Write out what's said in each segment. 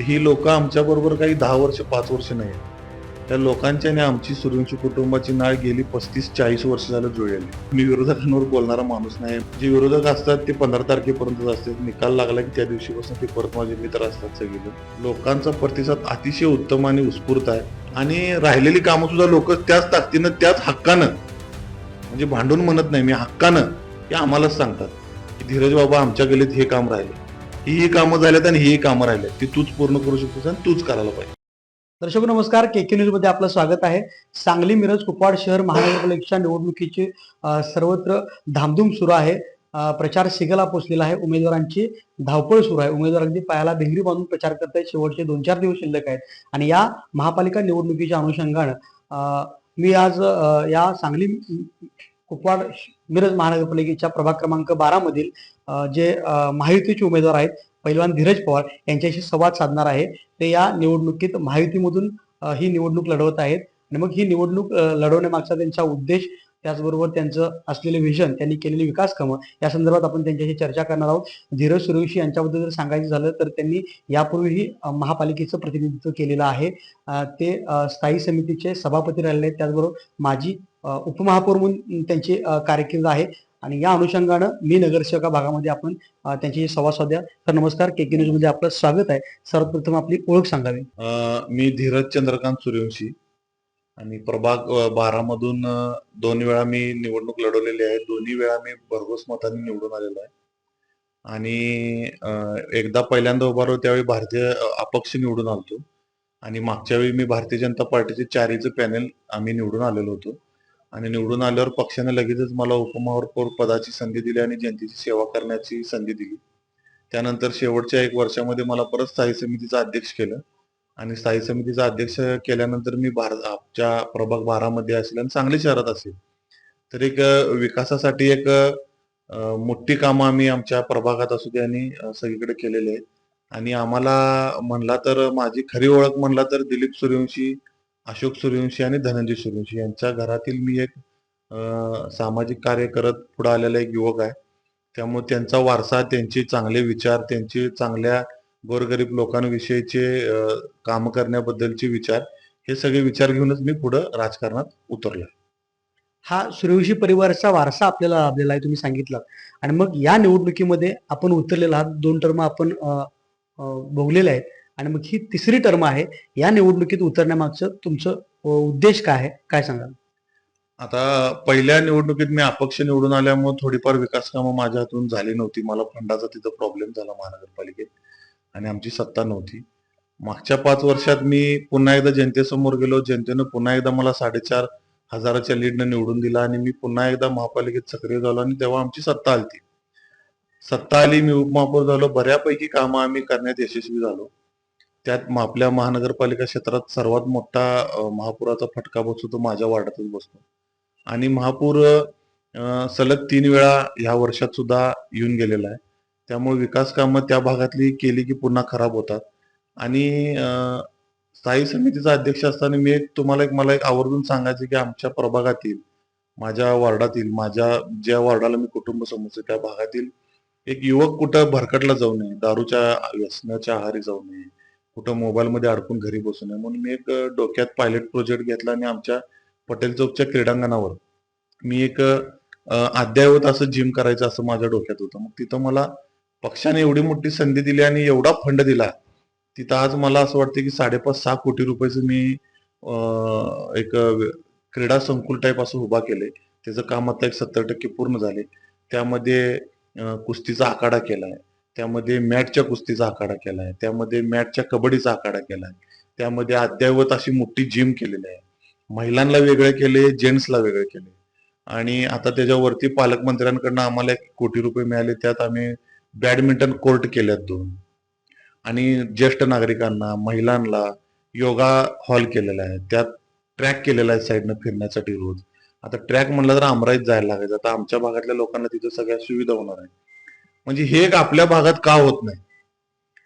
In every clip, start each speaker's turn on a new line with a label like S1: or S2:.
S1: ही लोक आमच्या बरोबर काही 10 वर्ष 5 वर्ष नाही. त्या लोकांची आणि आमची सूर्यवंशी कुटुंबाची नाळ गेली 35-40 वर्ष झालं जुळलेली. मी विरोधकांवर बोलणारा माणूस नाही. जे विरोधक असतात ते 15 तारखेपर्यंत असतात. निकाल लागला की त्या दिवशीपासून ते परत माझे मित्र असतात सगळेजण. लोकांचा प्रतिसाद अतिशय उत्तम आणि उत्स्फूर्त आहे आणि राहिलेली कामं सुद्धा लोक त्याच ताकदीनं त्याच हक्कानं, म्हणजे भांडून म्हणत नाही मी, हक्कानं हे आम्हालाच सांगतात की धीरज बाबा आमच्या गलीत हे काम राहिले, ही कामं झाल्यात आणि ही कामं राहिल्यात, ती तूच पूर्ण करू शकतोस आणि तूच करायला पाहिजे.
S2: दर्शक नमस्कार, केके न्यूज मध्ये आपलं स्वागत आहे. सांगली मिरज कुपवाड शहर महानगरपालिकेच्या निवडणुकीची सर्वत्र धामधूम सुरू आहे. प्रचार शिगेला पोहोचलेला आहे. उमेदवारांची धावपळ सुरू आहे. उमेदवार अगदी पायाला भिंगरी बांधून प्रचार करत आहेत. शेवटचे 2-4 दिवस शिल्लक आहेत आणि या महापालिका निवडणुकीच्या अनुषंगानं मी आज या सांगली कुपवाड मिरज महानगरपालिकेच्या प्रभाग क्रमांक 12 मधील जे महायुतीचे उमेदवार आहेत, पहिलवान धीरज पवार यांच्याशी संवाद साधणार आहे. ते या निवडणुकीत महायुतीमधून ही निवडणूक लढवत आहेत आणि मग ही निवडणूक लढवण्यामागचा त्यांचा उद्देश, त्याचबरोबर त्यांचं असलेले विजन, त्यांनी केलेली विकास कामं या संदर्भात आपण त्यांच्याशी चर्चा करणार आहोत. धीरज सूर्यवंशी यांच्याबद्दल जर सांगायचं झालं तर त्यांनी यापूर्वीही महापालिकेचं प्रतिनिधित्व केलेलं आहे. ते स्थायी समितीचे सभापती राहिलेले आहेत. त्याचबरोबर माजी उपमहापौर म्हणून त्यांची कारकीर्द आहे आणि या अनुषंगानं मी नगरसेवका भागामध्ये आपण त्यांच्याशी संवाद साधूया. तर नमस्कार, केके न्यूज मध्ये आपलं स्वागत आहे. सर्वप्रथम आपली ओळख सांगावी.
S1: मी धीरज चंद्रकांत सूर्यवंशी आणि प्रभाग 12 मधून 2 वेळा मी निवडणूक लढवलेली आहे. दोन्ही वेळा मी भरघोस मतांनी निवडून आलेलो आहे आणि एकदा पहिल्यांदा उभारलो त्यावेळी भारतीय अपक्ष निवडून आलतो आणि मागच्या वेळी मी भारतीय जनता पार्टीचे 4चं पॅनेल आम्ही निवडून आलेलो होतो आणि निवडून आल्यावर पक्षाने लगेचच मला उपमहापौर पदाची संधी दिली आणि जनतेची सेवा करण्याची संधी दिली. त्यानंतर शेवटच्या 1 वर्षामध्ये मला परत स्थायी समितीचा अध्यक्ष केलं आणि स्थायी समितीचा अध्यक्ष केल्यानंतर मी आमच्या प्रभाग 12 मध्ये असेल आणि सांगली शहरात असेल तर एक विकासासाठी एक मोठी कामं आम्ही आमच्या प्रभागात असू दे आणि सगळीकडे केलेले आहेत. आणि आम्हाला म्हणला तर माझी खरी ओळख म्हणला तर दिलीप सूर्यवंशी, अशोक सूर्यवंशी आणि धनंजय सूर्यवंशी यांच्या घरातील मी एक सामाजिक कार्य करत पुढे आलेला एक युवक आहे. त्यामुळे त्यांचा वारसा, त्यांचे चांगले विचार, त्यांचे चांगल्या गोरगरीब लोकांविषयीचे काम करण्याबद्दलचे विचार, हे सगळे विचार घेऊनच मी पुढे राजकारणात उतरलो.
S2: हा सूर्यवंशी परिवाराचा वारसा आपल्याला लाभलेला आहे, तुम्ही सांगितलं. आणि मग या निवडणुकीमध्ये आपण उतरलेला आहात. 2 टर्म आपण भोगलेले आहेत आणि मग ही 3री टर्म आहे. या निवडणुकीत उतरण्यामागचं तुमचं उद्देश काय आहे, काय सांगाल?
S1: आता पहिल्या निवडणुकीत मी अपक्ष निवडून आल्यामुळे थोडीफार विकास कामं माझ्या हातून झाली नव्हती. मला फंडाचा तिथं प्रॉब्लेम झाला महानगरपालिकेत आणि आमची सत्ता नव्हती. मागच्या 5 वर्षात मी पुन्हा एकदा जनतेसमोर गेलो. जनतेनं पुन्हा एकदा मला 4,500च्या लीडनं निवडून दिला आणि मी पुन्हा एकदा महापालिकेत सक्रिय झालो आणि तेव्हा आमची सत्ता आली. सत्ता आली, मी उपमहापौर झालो. बऱ्यापैकी कामं आम्ही करण्यात यशस्वी झालो. त्यात आपल्या महानगरपालिका क्षेत्रात सर्वात मोठा महापुराचा फटका बसतो तो माझ्या वार्डातच बसतो आणि महापूर सलग 3 वेळा ह्या वर्षात सुद्धा येऊन गेलेला आहे. त्यामुळे विकास कामं त्या भागातली केली की पुन्हा खराब होतात आणि स्थायी समितीचा अध्यक्ष असताना मला एक आवर्जून सांगायचं की आमच्या प्रभागातील, माझ्या वार्डातील, माझ्या ज्या वार्डाला मी कुटुंब समजतो त्या भागातील एक युवक कुठं भरकटला जाऊ नये, दारूच्या व्यसनाच्या आहारी जाऊ नये, कुठं मोबाईलमध्ये अडकून घरी बसू नये म्हणून मी एक डोक्यात पायलट प्रोजेक्ट घेतला आणि आमच्या पटेल चौकच्या क्रीडांगणावर मी एक अद्ययावत असं जिम करायचं असं माझ्या डोक्यात होतं. मग तिथं मला पक्षाने एवढी मोठी संधी दिली आणि एवढा फंड दिला. तिथं आज मला असं वाटतं की 5.5-6 कोटी रुपयाचं मी एक क्रीडा संकुल टाईप असं उभा केलंय. त्याचं काम आता एक 70% पूर्ण झाले. त्यामध्ये कुस्तीचा आखाडा केलाय, त्यामध्ये मॅटच्या कुस्तीचा आखाडा केलाय, त्यामध्ये मॅटच्या कबड्डीचा आखाडा केलाय, त्यामध्ये अद्ययावत अशी मोठी जिम केलेली आहे. महिलांना वेगळे केले, जेंट्सला वेगळे केले आणि आता त्याच्यावरती पालकमंत्र्यांकडनं आम्हाला 1 कोटी रुपये मिळाले. त्यात आम्ही बॅडमिंटन कोर्ट केल्यात 2 आणि ज्येष्ठ नागरिकांना, महिलांना योगा हॉल केलेला आहे. त्यात ट्रॅक केलेला आहे साईडनं फिरण्यासाठी रोज. आता ट्रॅक म्हणलं तर आमराईत जायला लागायचं. आता आमच्या भागातल्या लोकांना तिथे सगळ्या सुविधा होणार आहे. म्हणजे हे एक आपल्या भागात का होत नाही,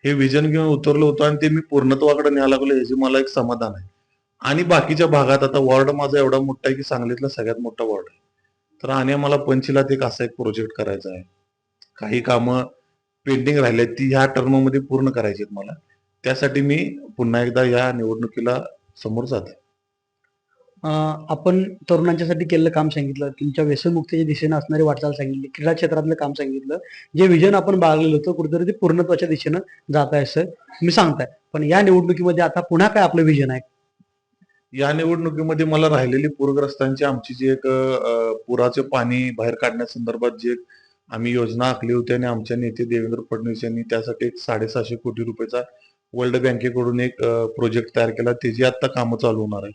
S1: हे विजन घेऊन उतरलो होतो आणि ते मी पूर्णत्वाकडे न्यायला लागलो, याची मला एक समाधान आहे. आणि बाकीच्या भागात आता वॉर्ड माझा एवढा मोठा आहे की सांगलीतला सगळ्यात मोठा वॉर्ड आहे. तर आणि मला पंचीलात एक असा एक प्रोजेक्ट करायचा आहे. काही कामं पेंडिंग राहिले ती ह्या टर्म मध्ये पूर्ण करायची आहेत मला त्यासाठी मी पुन्हा एकदा या निवडणुकीला समोर जात आहे.
S2: आपण तरुणांच्यासाठी केलेलं काम सांगितलं, तुमच्या व्यसनमुक्तीच्या दिशेने असणारी वाटचाल सांगितली, क्रीडा क्षेत्रातलं काम सांगितलं. जे विजन आपण बाळगलेलं होतं कुठेतरी ते पूर्णत्वाच्या दिशेनं जात आहे असं तुम्ही सांगताय. पण या निवडणुकीमध्ये आता पुन्हा काय आपलं विजन आहे?
S1: या निवडणुकीमध्ये मला राहिलेली पूरग्रस्तांची आमची जी एक पुराचे पाणी बाहेर काढण्यासंदर्भात जी एक आम्ही योजना आखली होती आणि आमच्या नेते देवेंद्र फडणवीस यांनी त्यासाठी एक 750 कोटी रुपयाचा वर्ल्ड बँकेकडून एक प्रोजेक्ट तयार केला. त्याची आता कामं चालू होणार आहे.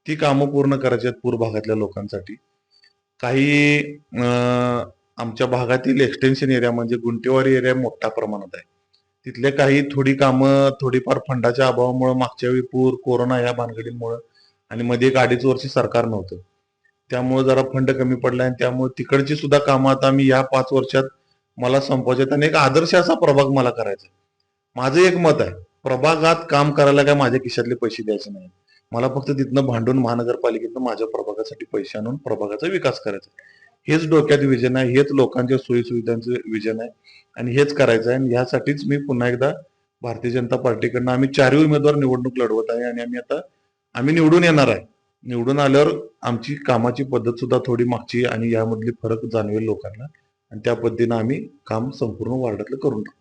S1: ती कामं पूर्ण करायची आहेत पूर भागातल्या लोकांसाठी. काही आमच्या भागातील एक्सटेन्शन एरिया म्हणजे गुंटेवाडी एरिया मोठ्या प्रमाणात आहे. तिथले काही थोडी कामं थोडीफार फंडाच्या अभावामुळे मागच्या वेळी पूर, कोरोना या भानगडींमुळे आणि मध्ये एक 2.5 वर्ष सरकार नव्हतं. त्यामुळे जरा फंड कमी पडला आणि त्यामुळे तिकडची सुद्धा कामं आता मी या 5 वर्षात मला संपवायची आहेत आणि एक आदर्श असा प्रभाग मला करायचा आहे. माझं एक मत आहे, प्रभागात काम करायला काय माझ्या खिशातले पैसे द्यायचे नाही. मला फक्त तिथनं भांडून महानगरपालिकेतनं माझ्या प्रभागासाठी पैसे आणून प्रभागाचा विकास करायचा आहे. हेच डोक्यात विजन आहे, हेच लोकांच्या सोयीसुविधांचं विजन आहे आणि हेच करायचं आहे. आणि ह्यासाठीच मी पुन्हा एकदा भारतीय जनता पार्टीकडनं आम्ही 4ही उमेदवार निवडणूक लढवत आहे आणि आम्ही निवडून येणार आहे. निवडून आल्यावर आमची कामाची पद्धत सुद्धा थोडी मागची आणि यामधली फरक जाणवेल लोकांना आणि त्या पद्धतीनं आम्ही काम संपूर्ण वार्डातलं करून टाकू.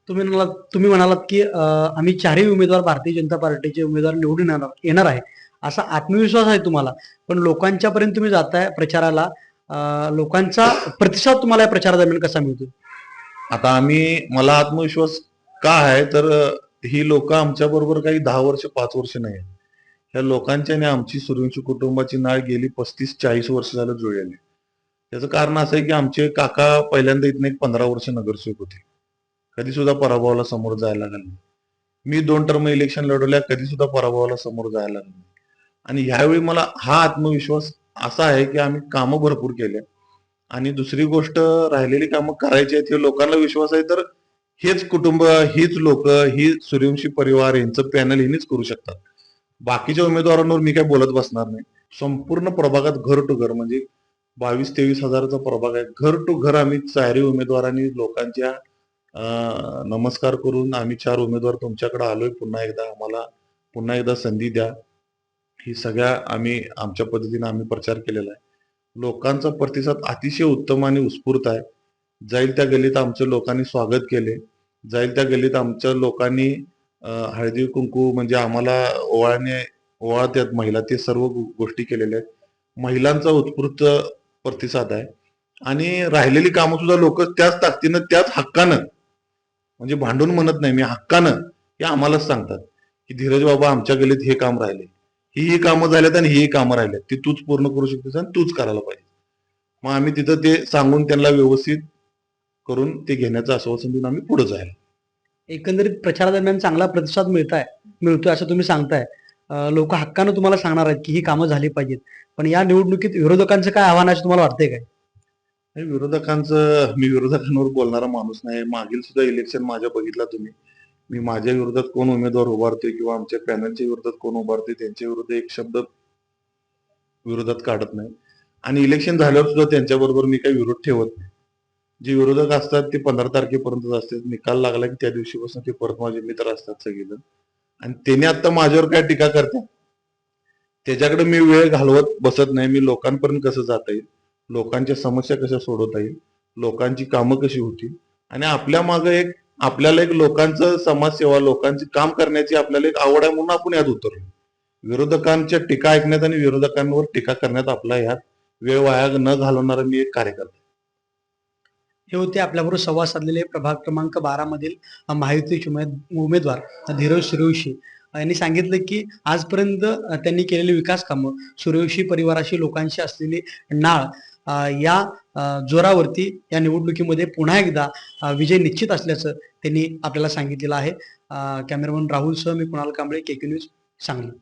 S2: तुम्ही म्हणालात की आम्ही 4ही उमेदवार भारतीय जनता पार्टीचे उमेदवार निवडून येणार आहे असा आत्मविश्वास आहे तुम्हाला. पण लोकांच्या पर्यंत तुम्ही जाताय प्रचाराला, लोकांचा प्रतिसाद तुम्हाला या प्रचारादरम्यान कसा मिळतो?
S1: आता मला आत्मविश्वास का आहे तर ही लोक आमच्या बरोबर काही 10 वर्ष 5 वर्ष नाही आहेत. ह्या लोकांची आणि आमची सूर्यवंशी कुटुंबाची नाळ गेली 35-40 वर्ष झालं जुळलेली. त्याचं कारण असं आहे की आमचे काका पहिल्यांदा इथनं एक 15 वर्ष नगरसेवक होते. कधी सुद्धा पराभवाला समोर जायला लागलं नाही. मी 2 टर्म इलेक्शन लढवल्या, कधी सुद्धा पराभवाला समोर जायला लागलं नाही. आणि ह्यावेळी मला हा आत्मविश्वास असा आहे की आम्ही कामं भरपूर केले आणि दुसरी गोष्ट राहिलेली कामं करायची आहेत हे लोकांना विश्वास आहे. तर हेच कुटुंब, हीच लोक, ही सूर्यवंशी परिवार यांचं पॅनल ह्यांनीच करू शकतात. बाकीच्या उमेदवारांवर मी काय बोलत बसणार नाही. संपूर्ण प्रभागात घर टू घर म्हणजे 22-23 हजाराचा प्रभाग आहे. घर टू घर आम्ही 4ही उमेदवारांनी लोकांच्या नमस्कार करून आम्ही 4 उमेदवार तुमच्याकडे आलोय. आम्हाला पुन्हा एकदा संधी द्या. ही सगळ्या आमच्या पद्धतीने आम्ही प्रचार केलेला आहे. लोकांचा प्रतिसाद अतिशय उत्तम आणि उत्स्फूर्त आहे. जाईल त्या गल्लीत आमच्या लोकांनी स्वागत केले. जाईल त्या गल्लीत आमच्या लोकांनी हळदी कुंकू म्हणजे आम्हाला ओवाळत्यात महिला, ते सर्व गोष्टी केलेल्या आहेत. महिलांचा उत्स्फूर्त प्रतिसाद आहे आणि राहिलेली कामं सुद्धा लोक त्याच ताकदीनं त्याच हक्कानं म्हणजे भांडून म्हणत नाही मी, हक्कानं हे आम्हालाच सांगतात की धीरज बाबा आमच्या गल्लीत हे काम राहिले, ही कामं झाल्यात आणि ही कामं राहिल्यात, ती तूच पूर्ण करू शकतेस आणि तूच करायला पाहिजे. मग आम्ही तिथं ते सांगून त्यांना व्यवस्थित करून ते घेण्याचं आश्वासन देऊन आम्ही पुढे जायला.
S2: एकंदरीत प्रचारादरम्यान चांगला प्रतिसाद मिळतोय असं तुम्ही सांगताय. लोक हक्कानं तुम्हाला सांगणार आहेत की ही कामं झाली पाहिजेत. पण या निवडणुकीत विरोधकांचं काय आव्हान आहे असं तुम्हाला वाटतंय काय?
S1: मी विरोधकांवर बोलणारा माणूस नाही. मागील सुद्धा इलेक्शन माझ्या बघितला तुम्ही. मी माझ्या विरोधात कोण उमेदवार उभारतोय किंवा आमच्या पॅनलच्या विरोधात कोण उभारतोय त्यांच्या विरोधात एक शब्द विरोधात काढत नाही आणि इलेक्शन झाल्यावर सुद्धा त्यांच्याबरोबर मी काही विरोध ठेवत नाही. जे विरोधक असतात ते 15 तारखेपर्यंत असतात. निकाल लागला की त्या दिवशीपासून ते परत माझे मित्र असतात सगळेजण आणि त्याने आता माझ्यावर काय टीका करतात त्याच्याकडे मी वेळ घालवत बसत नाही. मी लोकांपर्यंत कसं जाता येईल, लोकांच्या समस्या कशा सोडवता येईल, लोकांची कामं कशी होतील आणि आपल्याला एक लोकांचं समाजसेवा, लोकांची काम करण्याची आपल्याला एक आवड आहे म्हणून आपण यात उतरलो. विरोधकांच्या टीका ऐकण्यात आणि विरोधकांवर टीका करण्यात आपला ह्यात वेळ वाया न घालवणारा मी एक कार्यकर्ता.
S2: हे होते आपल्याबरोबर संवाद साधलेले प्रभाग क्रमांक 12 मधील महायुतीचे उमेदवार धीरज सूर्यवंशी यांनी सांगितलं की आजपर्यंत त्यांनी केलेली विकास कामं, सूर्यवंशी परिवाराशी लोकांशी असलेली नाळ या जोरावरती या निवडणुकीमध्ये पुन्हा एकदा विजय निश्चित असल्याचं त्यांनी आपल्याला सांगितलेलं आहे. कॅमेरामन राहुल सह मी कुणाल कांबळे, केके न्यूज, सांगली.